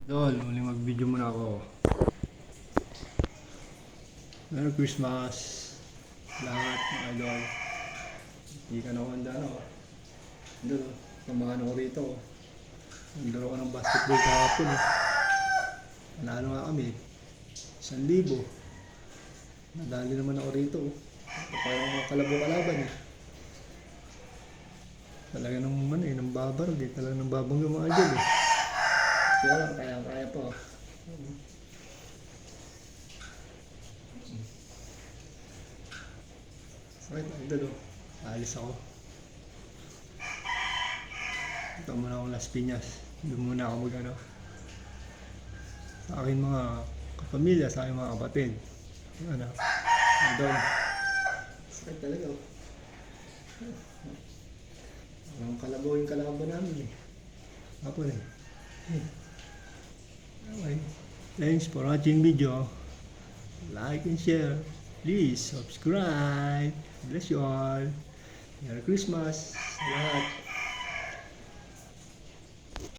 Idol, muling mag-video muna ako. Merry Christmas lahat mga idol. Hindi ka na kumanda no. Idol, samahan ako rito. Naglaro ko ng basketball kahapon eh. Panalo nga kami. 1,000. Nadali naman ako rito. Parang mga kalabo-kalaban eh. Talaga naman eh, nang babar eh. Talaga nang babangga mga idol eh. Kaya lang, kaya po. Sakit na idol oh. Alis ako. Ito muna akong Las Piñas. Doon muna ako mag-ano. Sa akin mga kapamilya, sa akin mga kapatid. Ano? Idol. Sakit talaga oh. Ang kalabaw yung kalaban namin eh. Hapon eh. Okay. Thanks for watching video. Like and share. Please subscribe. Bless you all. Merry Christmas. Lahat.